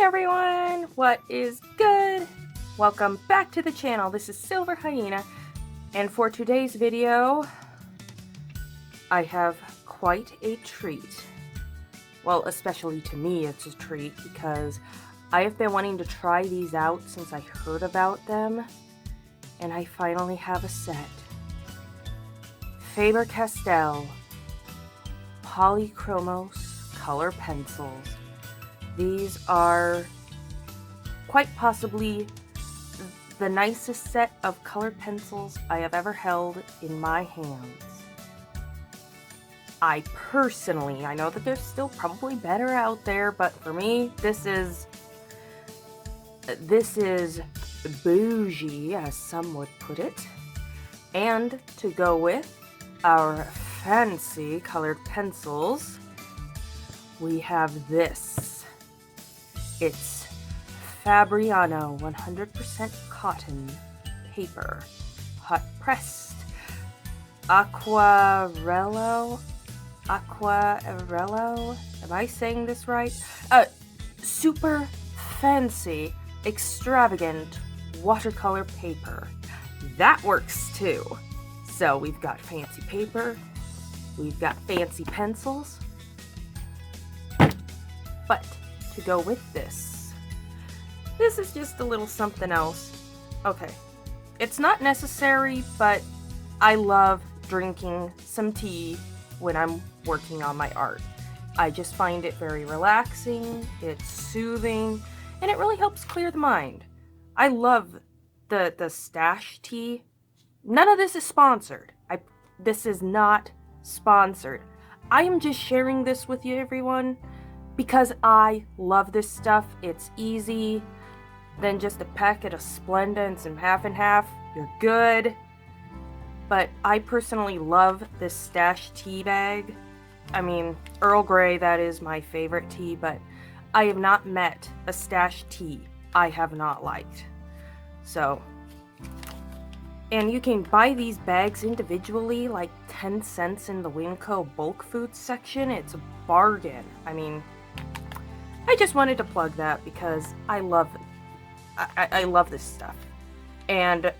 Hey everyone, what is good? Welcome back to the channel. This is Silver Hyena, and for today's video, I have quite a treat. Well, especially to me, it's a treat because I have been wanting to try these out since I heard about them, and I finally have a set. Faber Castell Polychromos color pencils. These are quite possibly the nicest set of colored pencils I have ever held in my hands. I know that there's still probably better out there, but for me, this is bougie, as some would put it. And to go with our fancy colored pencils, we have this. It's Fabriano 100% cotton paper, hot pressed, Acquarello, am I saying this right? Super fancy, extravagant watercolor paper. That works too. So we've got fancy paper, we've got fancy pencils, but to go with this is just a little something else. Okay, it's not necessary, but I love drinking some tea when I'm working on my art. I just find it very relaxing, it's soothing, and it really helps clear the mind. I love the stash tea. None of this is sponsored. This is not sponsored. I am just sharing this with you, everyone, because I love this stuff. It's easy. Then just a packet of Splenda and some half and half, you're good. But I personally love this stash tea bag. I mean, Earl Grey, that is my favorite tea, but I have not met a stash tea I have not liked. So, and you can buy these bags individually, like 10 cents in the Winco bulk food section. It's a bargain. I mean, I just wanted to plug that because I love this stuff. And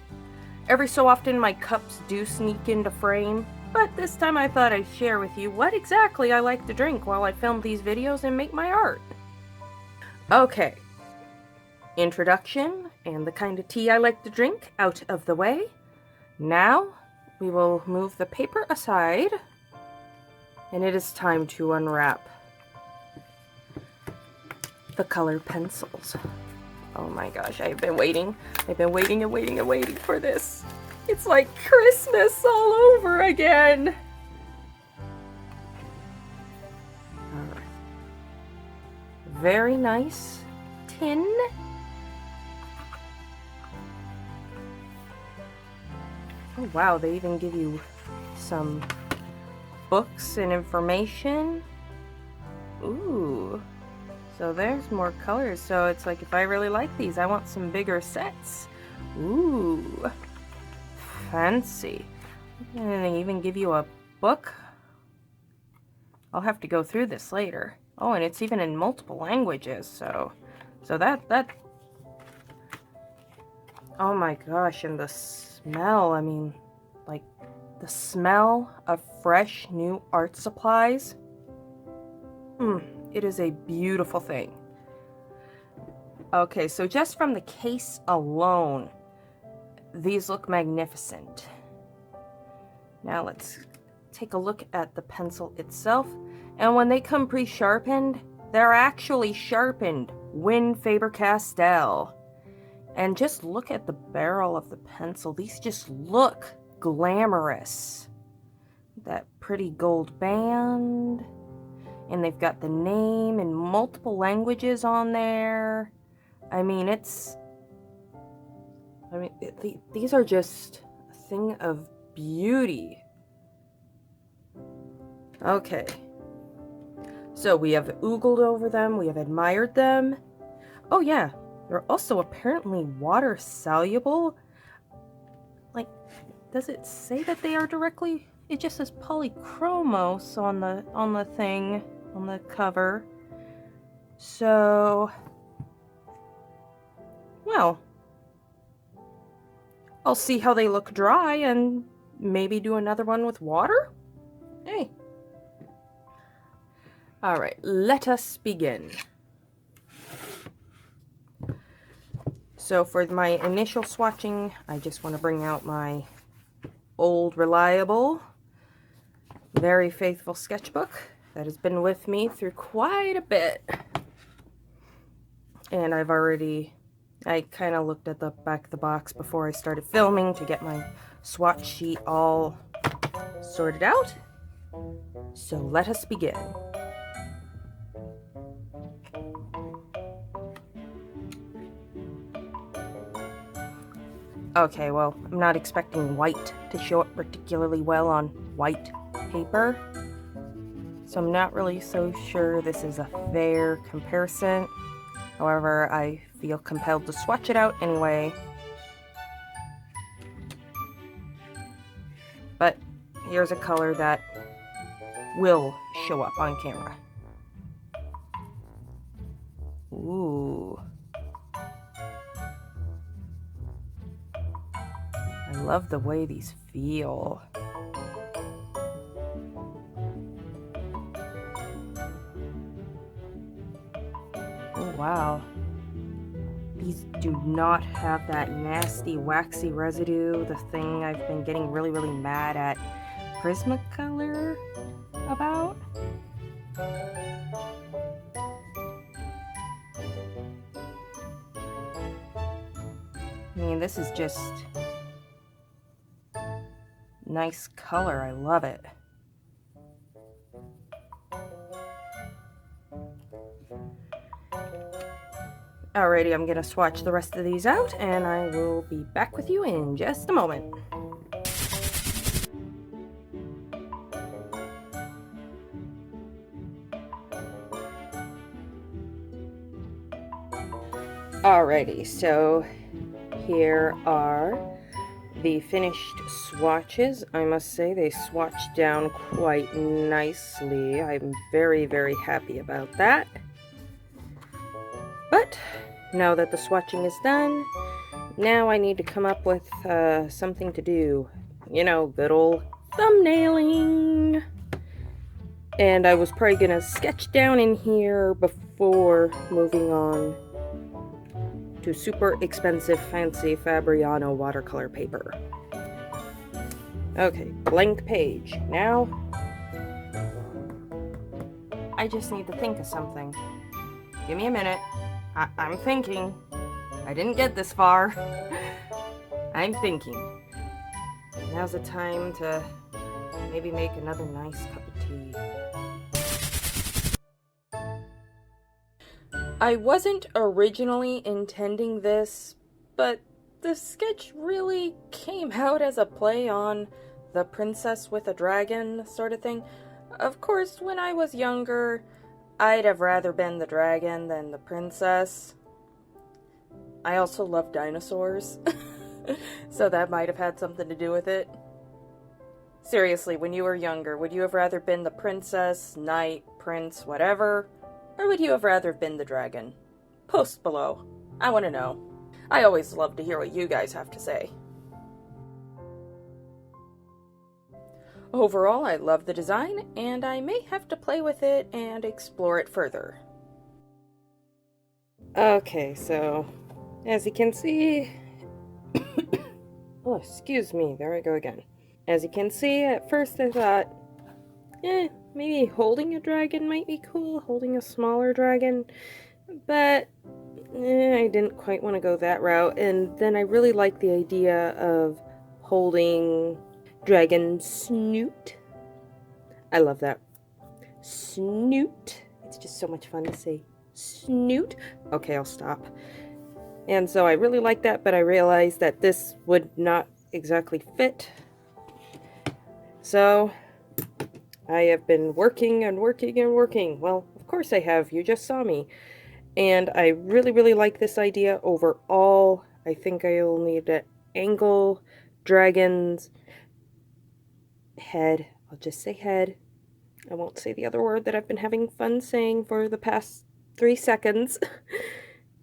every so often my cups do sneak into frame, but this time I thought I'd share with you what exactly I like to drink while I film these videos and make my art. Okay, introduction and the kind of tea I like to drink out of the way. Now we will move the paper aside, and it is time to unwrap the colored pencils. Oh my gosh, I've been waiting and waiting for this. It's like Christmas all over again. Alright. Very nice tin. Oh wow, they even give you some books and information. Ooh. So there's more colors. So it's like if I really like these, I want some bigger sets. Ooh. Fancy. And they even give you a book. I'll have to go through this later. Oh, and it's even in multiple languages. So that oh my gosh, and the smell, I mean, like the smell of fresh new art supplies. It is a beautiful thing. Okay, so just from the case alone, these look magnificent. Now let's take a look at the pencil itself. And when they come pre-sharpened, they're actually sharpened Win Faber Castell. And just look at the barrel of the pencil. These just look glamorous. That pretty gold band. And they've got the name in multiple languages on there. I mean, these are just a thing of beauty. Okay. So we have oogled over them. We have admired them. Oh yeah, they're also apparently water soluble. Like, does it say that they are directly? It just says Polychromos on the thing. On the cover. So well, I'll see how they look dry and maybe do another one with water. Hey. All right, let us begin. So for my initial swatching, I just want to bring out my old, reliable, very faithful sketchbook that has been with me through quite a bit. And I kind of looked at the back of the box before I started filming to get my swatch sheet all sorted out. So let us begin. Okay, well, I'm not expecting white to show up particularly well on white paper, so I'm not really so sure this is a fair comparison. However, I feel compelled to swatch it out anyway. But here's a color that will show up on camera. Ooh. I love the way these feel. Oh, wow. These do not have that nasty, waxy residue, the thing I've been getting really, really mad at Prismacolor about. I mean, this is just nice color. I love it. Alrighty, I'm gonna swatch the rest of these out and I will be back with you in just a moment. Alrighty, so here are the finished swatches. I must say they swatched down quite nicely. I'm very, very happy about that. But now that the swatching is done, now I need to come up with something to do. You know, good old thumbnailing. And I was probably gonna sketch down in here before moving on to super expensive, fancy Fabriano watercolor paper. Okay, blank page. Now, I just need to think of something. Give me a minute. I'm thinking. I didn't get this far. I'm thinking. Now's the time to maybe make another nice cup of tea. I wasn't originally intending this, but the sketch really came out as a play on the princess with a dragon sort of thing. Of course, when I was younger, I'd have rather been the dragon than the princess. I also love dinosaurs, so that might have had something to do with it. Seriously, when you were younger, would you have rather been the princess, knight, prince, whatever? Or would you have rather been the dragon? Post below. I want to know. I always love to hear what you guys have to say. Overall, I love the design, and I may have to play with it and explore it further. Okay, so, as you can see... oh, excuse me, there I go again. As you can see, at first I thought, maybe holding a dragon might be cool, holding a smaller dragon, but I didn't quite want to go that route, and then I really like the idea of holding dragon snoot. I love that. Snoot. It's just so much fun to say. Snoot. Okay, I'll stop. And so I really like that, but I realized that this would not exactly fit. So I have been working and working and working. Well, of course I have. You just saw me. And I really, really like this idea overall. I think I'll need an angle dragon's head. I'll just say head. I won't say the other word that I've been having fun saying for the past 3 seconds.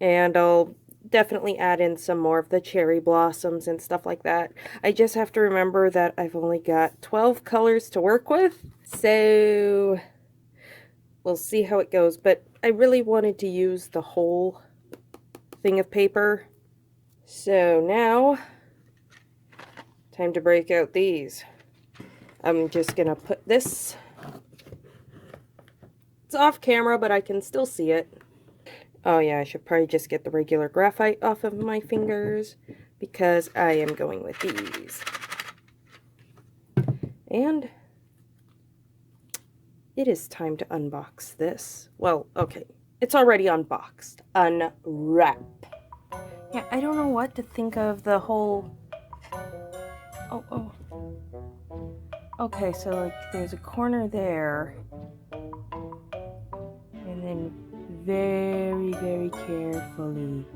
And I'll definitely add in some more of the cherry blossoms and stuff like that. I just have to remember that I've only got 12 colors to work with, so we'll see how it goes. But I really wanted to use the whole thing of paper. So now, time to break out these. I'm just gonna put this, it's off camera, but I can still see it. Oh yeah, I should probably just get the regular graphite off of my fingers because I am going with these. And it is time to unbox this. Well, okay, it's already unboxed. Unwrap. Yeah, I don't know what to think of the whole... Oh. Okay, so like there's a corner there. And then very, very carefully.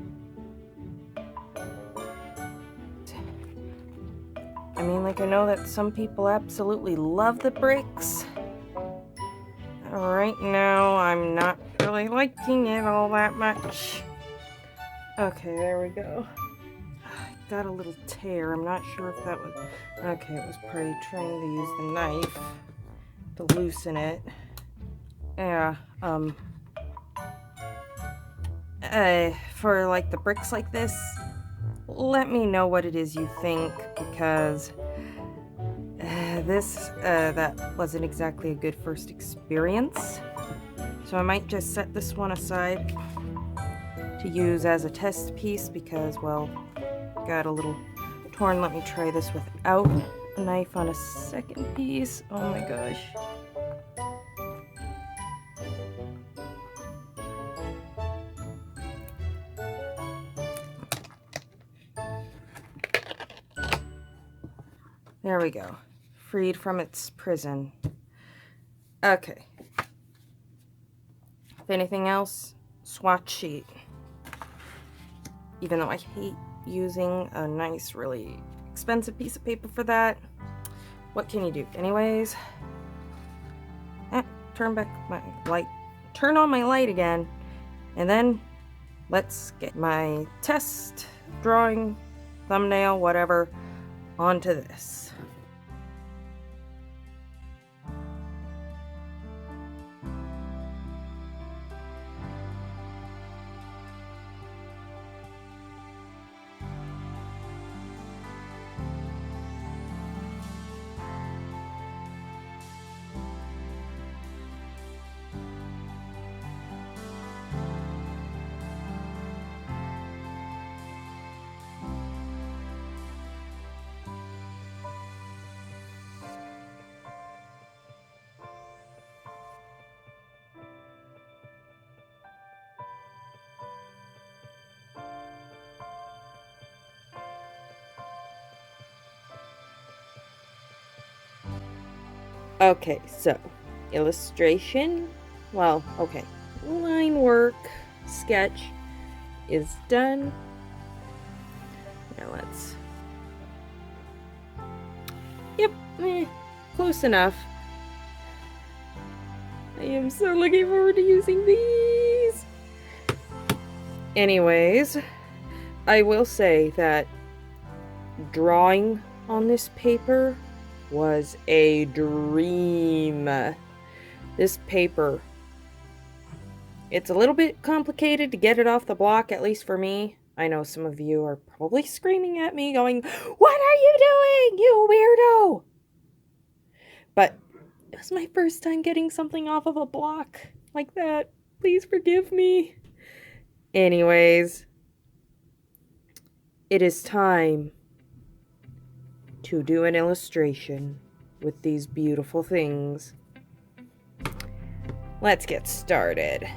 I mean, like, I know that some people absolutely love the bricks. Right now, I'm not really liking it all that much. Okay, there we go. Got a little tear. I'm not sure if that was... Okay, it was probably trying to use the knife to loosen it. Yeah, for like the bricks like this, let me know what it is you think, because that wasn't exactly a good first experience. So I might just set this one aside to use as a test piece because, well, got a little torn. Let me try this without a knife on a second piece. Oh my gosh. There we go. Freed from its prison. Okay. If anything else, swatch sheet. Even though I hate using a nice, really expensive piece of paper for that, what can you do? Anyways, turn back my light. Turn on my light again. And then let's get my test drawing, thumbnail, whatever, onto this. Okay, so illustration, well, okay, line work, sketch is done. Now let's, yep, close enough. I am so looking forward to using these. Anyways, I will say that drawing on this paper was a dream. This paper, it's a little bit complicated to get it off the block, at least for me. I know some of you are probably screaming at me going, "What are you doing, you weirdo?" But it was my first time getting something off of a block like that. Please forgive me. Anyways, it is time to do an illustration with these beautiful things. Let's get started.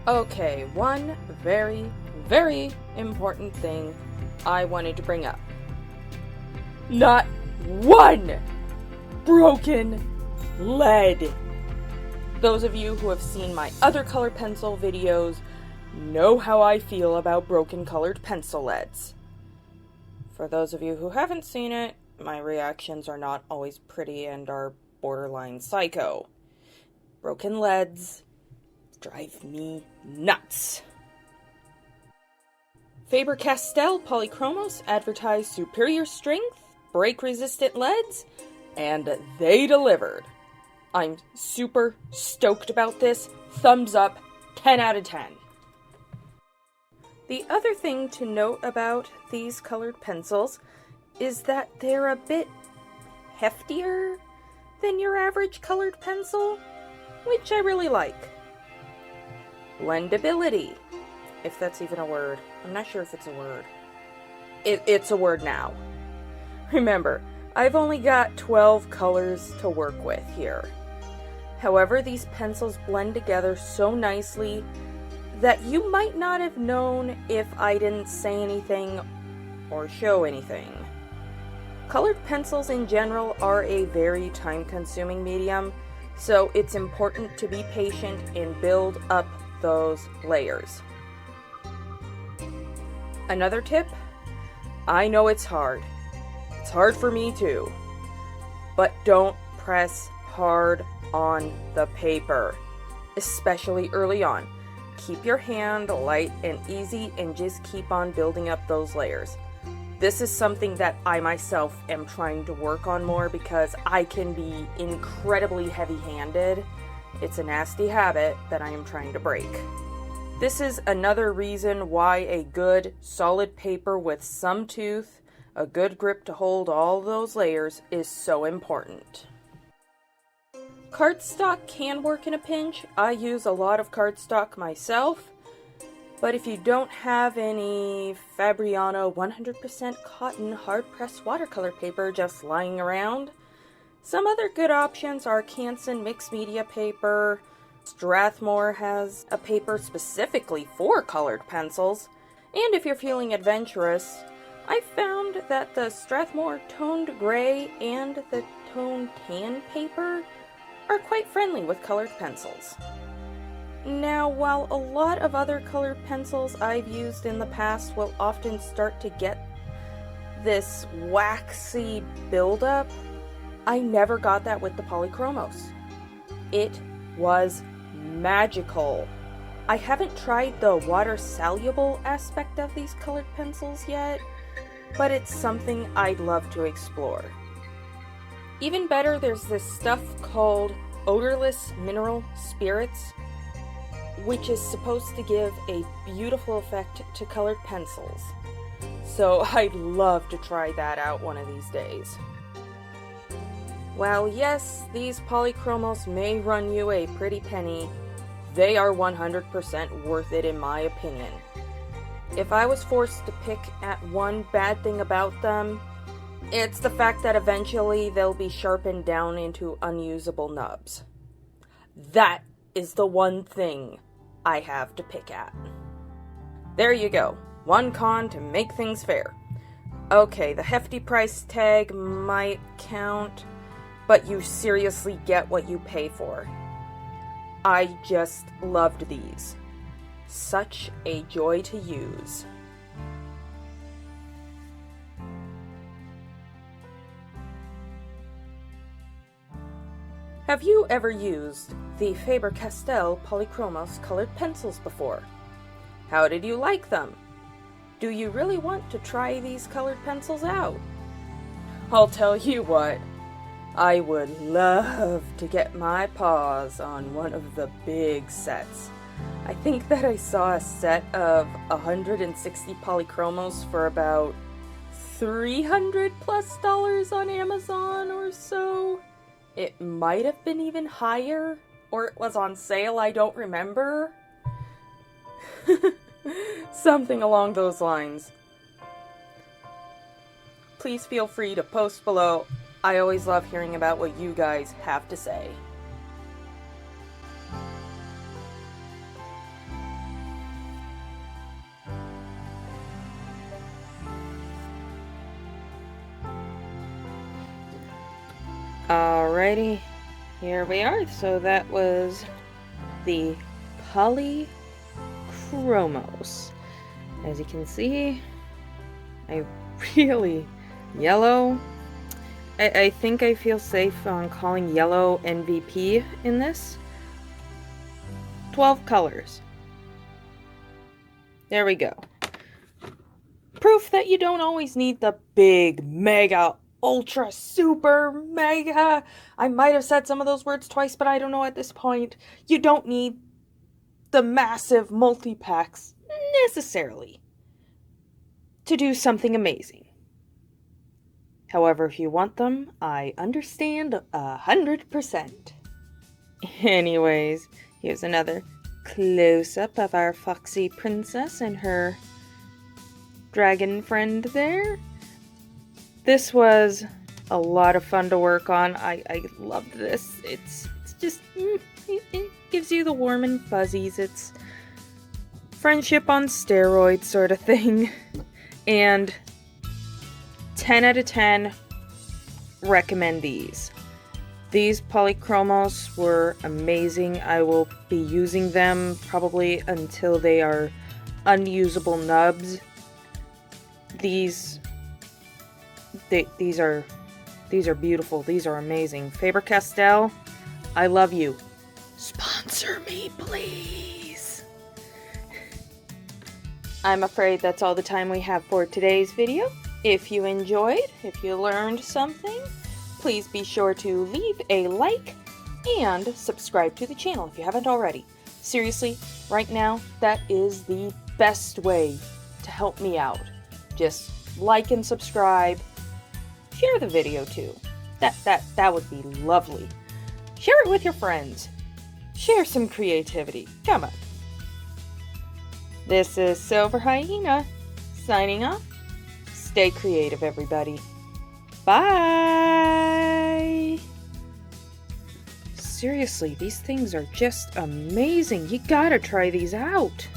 Okay, one very, very important thing I wanted to bring up. Not one broken lead. Those of you who have seen my other colored pencil videos know how I feel about broken colored pencil leads. For those of you who haven't seen it, my reactions are not always pretty and are borderline psycho. Broken leads drive me nuts. Faber Castell Polychromos advertised superior strength, break-resistant leads, and they delivered. I'm super stoked about this. Thumbs up, 10 out of 10. The other thing to note about these colored pencils is that they're a bit heftier than your average colored pencil, which I really like. Blendability, if that's even a word. I'm not sure if it's a word. It's a word now. Remember, I've only got 12 colors to work with here. However, these pencils blend together so nicely that you might not have known if I didn't say anything or show anything. Colored pencils in general are a very time-consuming medium, so it's important to be patient and build up those layers. Another tip, I know it's hard. It's hard for me too, but don't press hard on the paper, especially early on. Keep your hand light and easy and just keep on building up those layers. This is something that I myself am trying to work on more because I can be incredibly heavy-handed. It's a nasty habit that I am trying to break. This is another reason why a good, solid paper with some tooth, a good grip to hold all those layers is so important. Cardstock can work in a pinch. I use a lot of cardstock myself, but if you don't have any Fabriano 100% cotton hard-pressed watercolor paper just lying around, some other good options are Canson mixed media paper. Strathmore has a paper specifically for colored pencils, and if you're feeling adventurous, I found that the Strathmore toned gray and the toned tan paper are quite friendly with colored pencils. Now, while a lot of other colored pencils I've used in the past will often start to get this waxy buildup, I never got that with the Polychromos. It was magical. I haven't tried the water-soluble aspect of these colored pencils yet, but it's something I'd love to explore. Even better, there's this stuff called odorless mineral spirits, which is supposed to give a beautiful effect to colored pencils. So I'd love to try that out one of these days. While yes, these Polychromos may run you a pretty penny, they are 100% worth it in my opinion. If I was forced to pick at one bad thing about them, it's the fact that eventually they'll be sharpened down into unusable nubs. That is the one thing I have to pick at. There you go. One con to make things fair. Okay, the hefty price tag might count, but you seriously get what you pay for. I just loved these. Such a joy to use. Have you ever used the Faber Castell Polychromos colored pencils before? How did you like them? Do you really want to try these colored pencils out? I'll tell you what, I would love to get my paws on one of the big sets. I think that I saw a set of 160 Polychromos for about $300+ on Amazon or so. It might have been even higher, or it was on sale, I don't remember. Something along those lines. Please feel free to post below. I always love hearing about what you guys have to say. Alrighty, here we are. So that was the Polychromos. As you can see, I really yellow. I think I feel safe on calling yellow MVP in this. 12 colors. There we go. Proof that you don't always need the big, mega, ultra, super, mega. I might have said some of those words twice, but I don't know at this point. You don't need the massive multi-packs necessarily to do something amazing. However, if you want them, I understand 100%. Anyways, here's another close-up of our foxy princess and her dragon friend there. This was a lot of fun to work on. I loved this. It's just, it gives you the warm and fuzzies. It's friendship on steroids sort of thing. And 10 out of 10 recommend these. These Polychromos were amazing. I will be using them probably until they are unusable nubs. These are beautiful. These are amazing. Faber Castell, I love you. Sponsor me, please. I'm afraid that's all the time we have for today's video. If you enjoyed, if you learned something, please be sure to leave a like and subscribe to the channel if you haven't already. Seriously, right now, that is the best way to help me out. Just like and subscribe. Share the video too. That would be lovely. Share it with your friends. Share some creativity. Come on. This is Silver Hyena, signing off. Stay creative, everybody. Bye! Seriously, these things are just amazing. You gotta try these out.